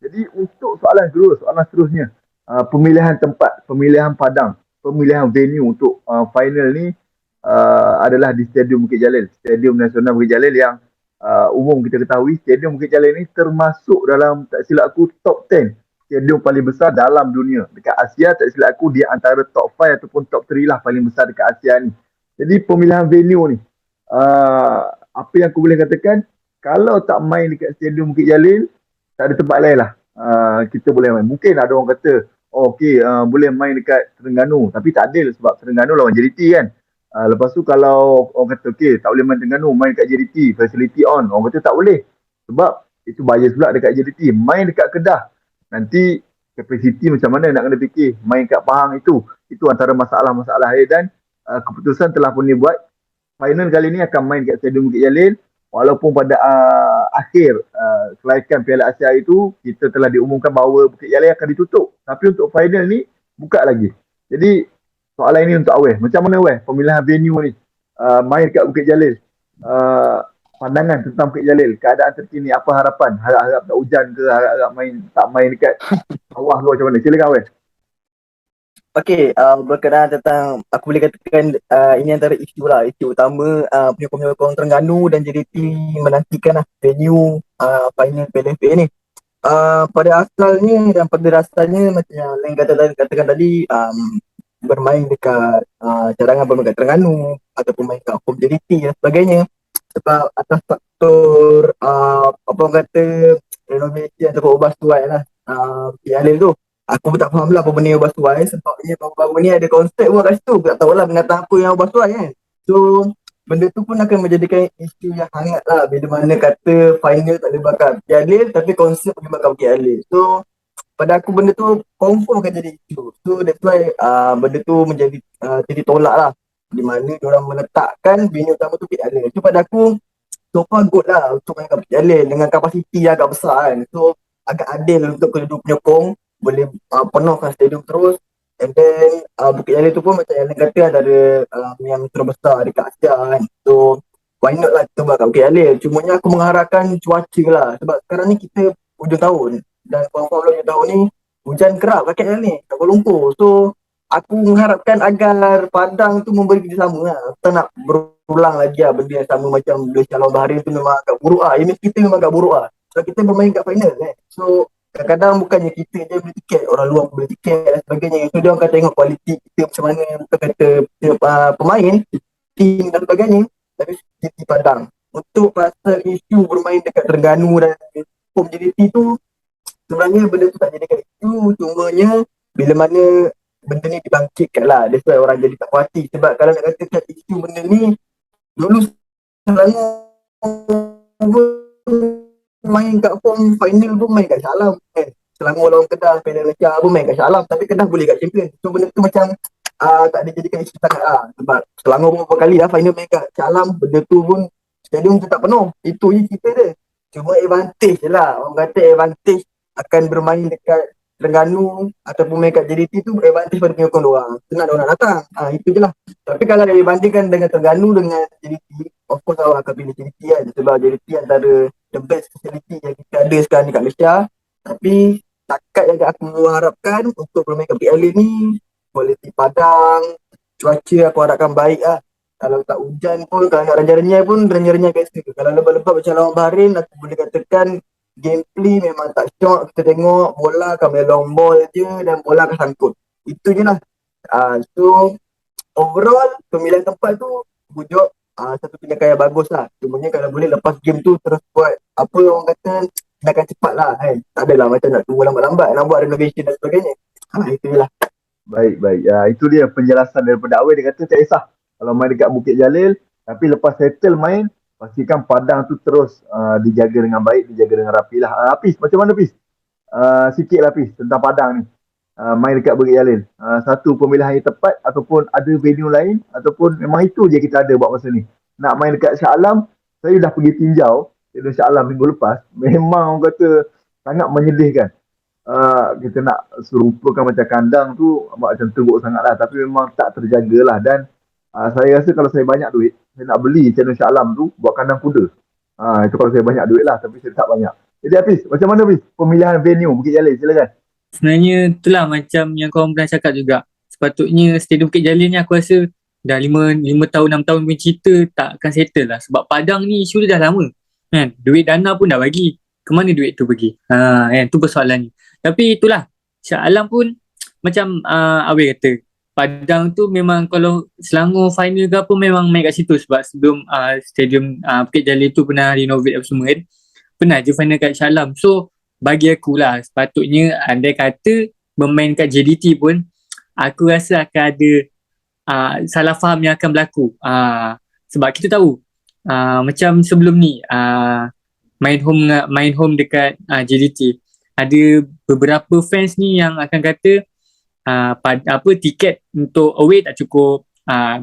Jadi untuk soalan seterusnya, pemilihan tempat, pemilihan padang, pemilihan venue untuk final ni adalah di Stadium Bukit Jalil, Stadium Nasional Bukit Jalil yang umum kita ketahui Stadium Bukit Jalil ni termasuk dalam, tak silap aku, top 10 stadium paling besar dalam dunia. Dekat Asia, tak silap aku, dia antara top 5 ataupun top 3 lah paling besar dekat Asia ni. Jadi pemilihan venue ni, apa yang aku boleh katakan, kalau tak main dekat Stadium Bukit Jalil, tak ada tempat lain lah. Kita boleh main. Mungkin ada orang kata, oh, okey, boleh main dekat Terengganu. Tapi tak adil sebab Terengganu lawan JDT kan. Lepas tu kalau orang kata, okey, tak boleh main Terengganu, main dekat JDT, facility on. Orang kata tak boleh. Sebab itu bias pula dekat JDT. Main dekat Kedah, nanti kapasiti macam mana nak kena fikir. Main kat Pahang itu antara masalah-masalah dia. Dan keputusan telah pun dibuat. Final kali ni akan main kat Stadium Bukit Jalil. Walaupun pada akhir kelaikan Piala Asia itu, kita telah diumumkan bahawa Bukit Jalil akan ditutup. Tapi untuk final ni, buka lagi. Jadi, soalan ini untuk Aweh. Macam mana Aweh pemilihan venue ni? Main kat Bukit Jalil. Pandangan tentang Bukit Jalil. Keadaan terkini, apa harapan? Harap-harap tak hujan ke? Harap-harap tak main dekat bawah ke macam mana? Silakan Aweh. Okey, berkenaan tentang, aku boleh katakan ini antara isu lah. Isu utama penyokong-penyokong Terengganu dan JDT menantikan lah venue final PLFA ni. Pada asalnya dan pada rasanya macam yang Len katakan tadi, bermain dekat cadangan bermain dekat Terengganu ataupun main kat home JDT dan sebagainya. Sebab atas faktor apa orang kata renovasi ataupun ubah suai lah PLL tu. Aku pun tak faham lah apa benda yang ubah suai, sebabnya baru-baru ni ada konsep pun kat situ. Aku tak tahulah binatang apa yang ubah suai kan. So benda tu pun akan menjadikan isu yang hangat lah bila mana kata final tak boleh bakar Jalil tapi konsep boleh bakar Jalil. So pada aku benda tu confirm akan jadi isu. So that's why benda tu menjadi jadi tolak lah, di mana diorang meletakkan venue utama tu Jalil. So pada aku so far good lah untuk main kat Jalil dengan kapasiti yang agak besar kan. So agak adil untuk kedua penyokong boleh penuhkan stadium terus. And then Bukit Jalil tu pun macam yang kata ada yang terbesar dekat Asia kan. So why not lah kita buat kat Bukit Jalil. Cumanya aku mengharapkan cuaca lah, sebab sekarang ni kita hujung tahun dan kurang-kurang hujung tahun ni hujan kerap kat KL ni, kat Kuala Lumpur. So aku mengharapkan agar Padang tu memberi kerjasama lah. Kita nak berulang lagi lah benda yang sama macam Malaysia lawan Bahrain tu memang agak buruk lah. Image kita memang agak buruk lah. So kita bermain kat final kan. So kadang-kadang bukannya kita je beli tiket, orang luar pun beli tiket dan sebagainya. So dia orang akan tengok kualiti kita macam mana, bukan kata pemain, tim dan sebagainya. Tapi JDT Padang. Untuk pasal isu bermain dekat Terengganu dan home JDT tu, sebenarnya benda tu tak jadikan isu. Cumanya bila mana benda ni dibangkitkan lah, that's why orang jadi tak puas hati. Sebab kalau nak katakan isu benda ni, dulu Selangor main kat home final pun main kat Shah Alam kan. Selangor lawan Kedah, Piala Malaysia pun main kat Shah Alam, tapi Kedah boleh kat champion. So benda tu macam tak ada jadikan isu sangat lah. Sebab Selangor beberapa kali lah final main kat Shah Alam, benda tu pun stadium tu tak penuh. Itu je cerita dia. Cuma advantage je lah. Orang kata advantage akan bermain dekat Terengganu ataupun main kat JDT tu advantage pada penyokong diorang. Senang diorang nak datang. Itu je lah. Tapi kalau dibandingkan dengan Terengganu dengan JDT, of course awak akan pilih JDT kan. Sebab JDT antara the best facility yang kita ada sekarang dekat Malaysia. Tapi takat yang aku harapkan untuk bermain kat PLA ni, kualiti padang, cuaca aku harapkan baik lah. Kalau tak hujan pun, kalau nak renyah-renyah pun renyah-renyah biasa. Kalau lebat-lebat macam lawan Bahrain, aku boleh katakan gameplay memang tak syok. Kita tengok bola akan main long ball je dan bola akan sangkut. Itu je lah. So overall pemilihan tempat tu bujuk satu tindakan yang bagus lah. Cumanya kalau boleh lepas game tu terus buat apa orang kata tindakan cepat lah kan. Tak adalah macam nak tunggu lambat-lambat nak buat renovation dan sebagainya. Itu je lah. Baik. Itu dia penjelasan daripada Aweh. Dia kata tak kisah kalau main dekat Bukit Jalil, tapi lepas settle main, pastikan padang tu terus dijaga dengan baik, dijaga dengan rapi lah. Hafiz, macam mana Hafiz? Sikit lah Hafiz tentang padang ni. Main dekat Bukit Jalil. Satu pemilihan yang tepat ataupun ada venue lain ataupun memang itu je kita ada buat masa ni. Nak main dekat Shah Alam, saya dah pergi tinjau di Shah Alam minggu lepas. Memang orang kata sangat menyedihkan. Kita nak serupakan macam kandang tu macam teruk sangat lah, tapi memang tak terjaga lah. Dan Saya rasa kalau saya banyak duit, saya nak beli channel Shah Alam tu buat kandang kuda. Itu kalau saya banyak duit lah, tapi saya tak banyak. Jadi Hafiz, macam mana Hafiz? Pemilihan venue Bukit Jalil, silakan. Sebenarnya itulah macam yang korang pernah cakap juga. Sepatutnya Stadium Bukit Jalil ni aku rasa dah 5 tahun 6 tahun punya cerita tak akan settle lah. Sebab Padang ni isu dia dah lama. Kan? Duit dana pun dah bagi. Kemana duit tu pergi? Kan? Tu persoalan ni. Tapi itulah. Shah Alam pun macam Awil kata. Padang tu memang kalau Selangor final ke apa memang main kat situ. Sebab sebelum Stadium Bukit Jalil tu pernah renovate apa semua kan. Pernah je final kat Shah Alam. So bagi aku lah sepatutnya andai kata bermain kat JDT pun aku rasa akan ada salah faham yang akan berlaku sebab kita tahu macam sebelum ni main home dekat JDT ada beberapa fans ni yang akan kata tiket untuk away tak cukup,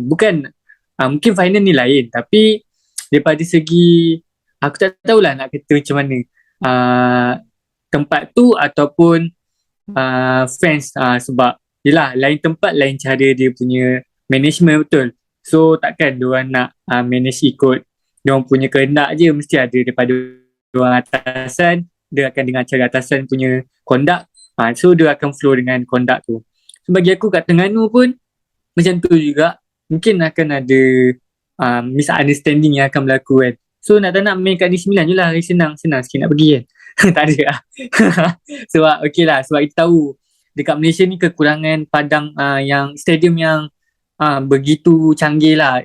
bukan mungkin final ni lain tapi daripada segi aku tak tahulah nak kata macam mana tempat tu ataupun fans sebab yelah lain tempat lain cara dia punya management betul. So takkan diorang nak manage ikut diorang punya kehendak je, mesti ada daripada diorang atasan, dia akan dengar cara atasan punya conduct, so dia akan flow dengan conduct tu. So bagi aku kat Terengganu pun macam tu juga, mungkin akan ada misunderstanding yang akan berlaku kan. So nak tak nak main kat Negeri Sembilan je lah, senang sikit nak pergi kan. Tak ada lah. Sebab okey lah, sebab kita tahu dekat Malaysia ni kekurangan padang yang stadium yang begitu canggih lah.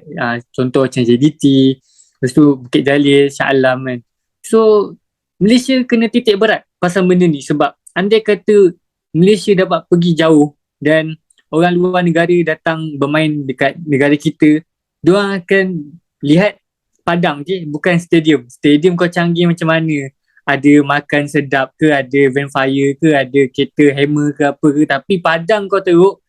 Contoh macam JDT, lepas tu Bukit Jalil, Shah Alam kan. So Malaysia kena titik berat pasal benda ni sebab andai kata Malaysia dapat pergi jauh dan orang luar negara datang bermain dekat negara kita, diorang akan lihat padang je, bukan stadium. Stadium kau canggih macam mana, ada makan sedap ke, ada van fire ke, ada kereta hammer ke apa ke, tapi padang kau teruk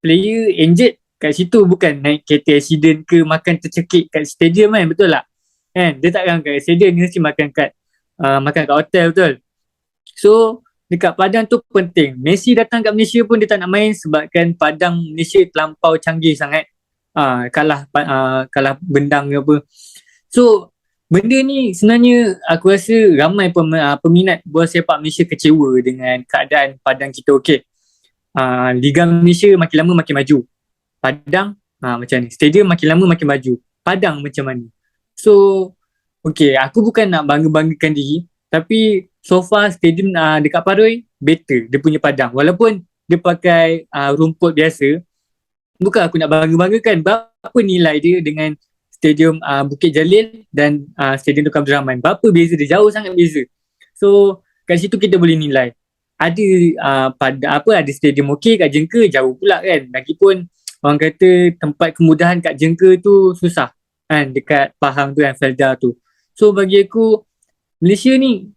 player injured kat situ, bukan naik kereta accident ke makan tercekik kat stadium kan, betul tak? Kan? Dia takkan kat stadium, dia mesti makan kat hotel, betul? So dekat Padang tu penting. Messi datang kat Malaysia pun dia tak nak main sebabkan Padang Malaysia terlampau canggih sangat. Kalah bendang ke apa. So benda ni sebenarnya aku rasa ramai peminat bola sepak Malaysia kecewa dengan keadaan Padang kita. Okey. Liga Malaysia makin lama makin maju. Padang macam ni. Stadium makin lama makin maju. Padang macam mana? So okey, aku bukan nak bangga-banggakan diri, tapi so far stadium dekat Paroi better dia punya padang. Walaupun dia pakai rumput biasa, bukan aku nak bangga-banggakan. Berapa nilai dia dengan stadium Bukit Jalil dan stadium Tukang Abdul Rahman? Berapa beza dia? Jauh sangat beza. So kat situ kita boleh nilai. Ada ada stadium okey, kat Jengka jauh pula kan. Lagipun orang kata tempat kemudahan kat Jengka tu susah kan, dekat Pahang tu kan, Felda tu. So bagi aku Malaysia ni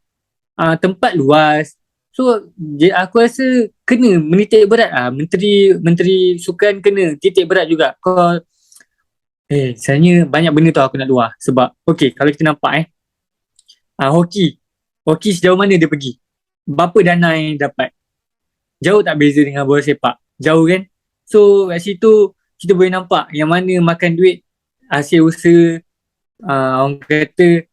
tempat luas. So aku rasa kena menitik berat Menteri Sukan kena titik berat juga. Kau sebenarnya banyak benda tu aku nak luar. Sebab okey, kalau kita nampak hoki sejauh mana dia pergi, berapa dana yang dapat, jauh tak beza dengan bola sepak, jauh kan. So kat situ kita boleh nampak yang mana makan duit hasil usaha. Orang kata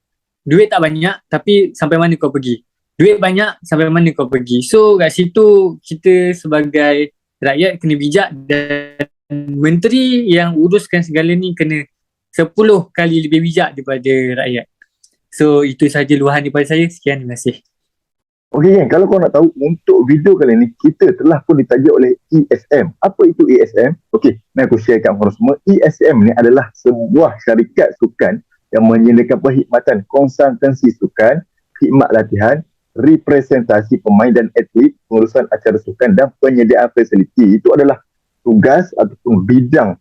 duit tak banyak tapi sampai mana kau pergi, duit banyak sampai mana kau pergi. So kat situ kita sebagai rakyat kena bijak, dan menteri yang uruskan segala ni kena 10 kali lebih bijak daripada rakyat. So itu sahaja luahan daripada saya. Sekian, terima kasih. Okey kan, kalau kau nak tahu, untuk video kali ni kita telah pun ditaja oleh ESM. Apa itu ESM? Okey, nak aku share kat korang semua. ESM ni adalah sebuah syarikat sukan yang menyediakan perkhidmatan konsultansi sukan, khidmat latihan, representasi pemain dan atlet, pengurusan acara sukan dan penyediaan fasiliti. Itu adalah tugas ataupun bidang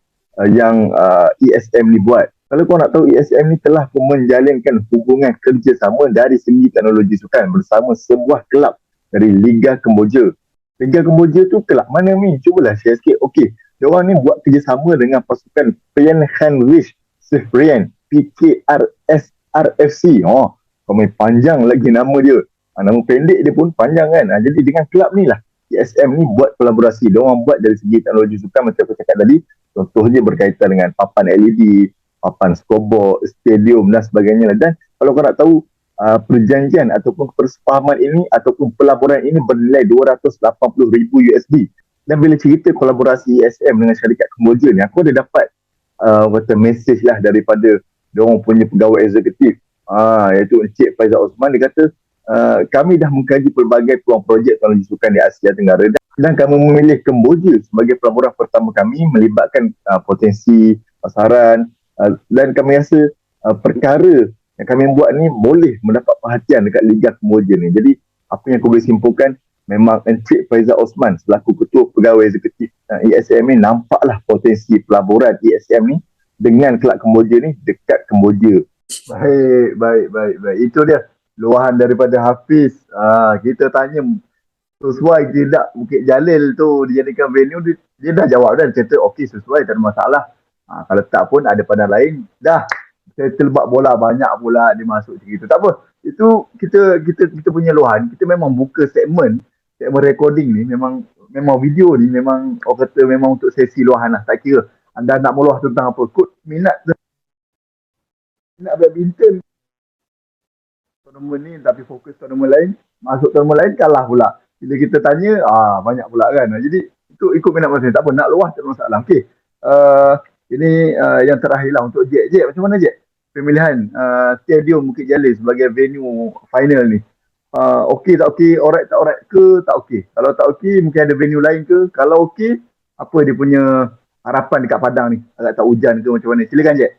yang ESM ni buat. Kalau kau nak tahu, ESM ni telah pun menjalinkan hubungan kerjasama dari segi teknologi sukan bersama sebuah kelab dari Liga Kemboja. Liga Kemboja tu kelab mana ni? Cubalah share sikit. Okey, diorang ni buat kerjasama dengan pasukan Prian Heinrich Sifrian, PKRSRFC. Main panjang lagi nama dia. Nama pendek dia pun panjang kan. Jadi dengan kelab ni lah ESM ni buat kolaborasi. Diorang buat dari segi teknologi sukan macam aku cakap tadi, Contohnya berkaitan dengan papan LED, papan scoreboard, stadium dan sebagainya. Dan kalau kau nak tahu perjanjian ataupun persefahaman ini ataupun pelaburan ini bernilai $280,000. Dan bila cerita kolaborasi ESM dengan syarikat Kemboja ni, aku ada dapat kata mesej lah daripada diorang punya pegawai eksekutif, iaitu Encik Faizal Osman. Dia kata kami dah mengkaji pelbagai peluang projek teknologi sukan di Asia Tenggara dan kami memilih Kemboja sebagai pelaburan pertama kami melibatkan potensi pasaran, dan kami rasa perkara yang kami buat ni boleh mendapat perhatian dekat Liga Kemboja ni. Jadi apa yang aku boleh simpulkan, memang Encik Faizal Osman selaku Ketua Pegawai Eksekutif ESM ni nampaklah potensi pelaburan ESM ni dengan kelab Kemboja ni dekat Kemboja. Baik. Itu dia luahan daripada Hafiz. Kita tanya sesuai tidak Bukit Jalil tu dijadikan venue, dia dah jawab dan kata okey, sesuai, tak ada masalah. Kalau tak pun ada pandang lain. Dah terlebat bola banyak pula dia masuk macam itu. Tak apa. Itu kita punya luahan. Kita memang buka segmen recording ni, memang video ni memang orang kata memang untuk sesi luahan lah. Tak kira anda nak meluah tentang apa. Kod minat badminton tournament ni tapi fokus tournament lain, masuk tournament lain kalah pula. Bila kita tanya banyak pula kan. Jadi itu ikut minat masing-masing. Tak apa, nak luah tak ada masalah. Okey. Ini yang terakhir lah untuk Jack. Macam mana Jack pemilihan Stadium Bukit Jalil sebagai venue final ni? Okey tak okey, alright tak alright ke tak okey? Kalau tak okey, mungkin ada venue lain ke? Kalau okey, apa dia punya harapan dekat Padang ni? Agak tak hujan ke macam mana? Silakan Jack.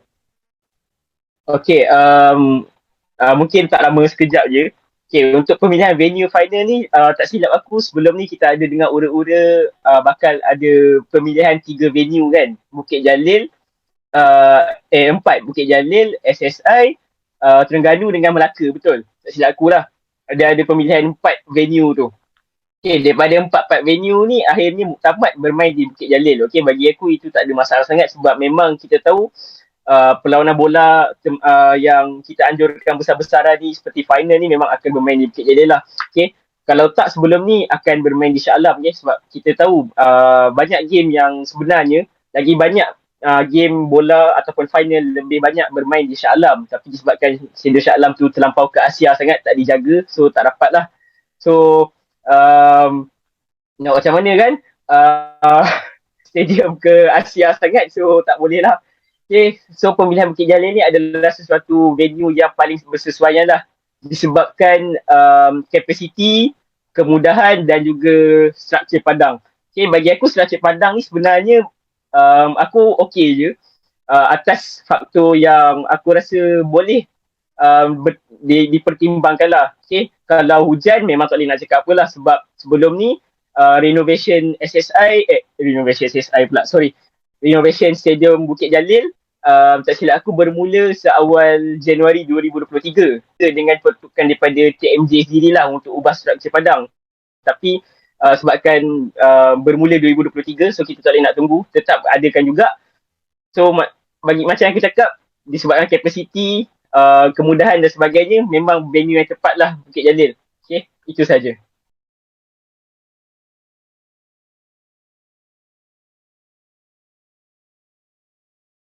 Okey, mungkin tak lama, sekejap je. Okey, untuk pemilihan venue final ni, tak silap aku sebelum ni kita ada dengar ura-ura bakal ada pemilihan 3 venue kan. Bukit Jalil, 4, Bukit Jalil, SSI, Terengganu dengan Melaka, betul? Tak silap aku lah. Ada pemilihan 4 venue tu. Okey, daripada 4 venue ni akhirnya Muktamad bermain di Bukit Jalil. Okey, bagi aku itu tak ada masalah sangat sebab memang kita tahu perlawanan bola yang kita anjurkan besar-besaran ni seperti final ni memang akan bermain di Bukit Jalil lah. Okay. Kalau tak sebelum ni akan bermain di Shah Alam, okay? Sebab kita tahu banyak game yang sebenarnya lagi banyak game bola ataupun final lebih banyak bermain di Shah Alam, tapi disebabkan stadium Shah Alam tu terlampau ke Asia sangat, tak dijaga, so tak dapat lah. So nak macam mana kan, stadium ke Asia sangat, so tak boleh lah. Okay, so pemilihan Bukit Jalil ni adalah sesuatu venue yang paling bersesuaian lah disebabkan kapasiti, kemudahan dan juga struktur padang. Okay, bagi aku struktur padang ni sebenarnya aku okey je atas faktor yang aku rasa boleh dipertimbangkan lah. Okay, kalau hujan memang tak boleh nak cakap apalah sebab sebelum ni renovation Stadium Bukit Jalil tak silap aku bermula seawal Januari 2023 dengan pertukan daripada TMJ sendirilah untuk ubah struktur padang. Tapi sebabkan bermula 2023, so kita tak boleh nak tunggu, tetap adakan juga. So bagi macam yang aku cakap, disebabkan kapasiti, kemudahan dan sebagainya, memang venue yang tepat lah Bukit Jalil. Okay, itu saja.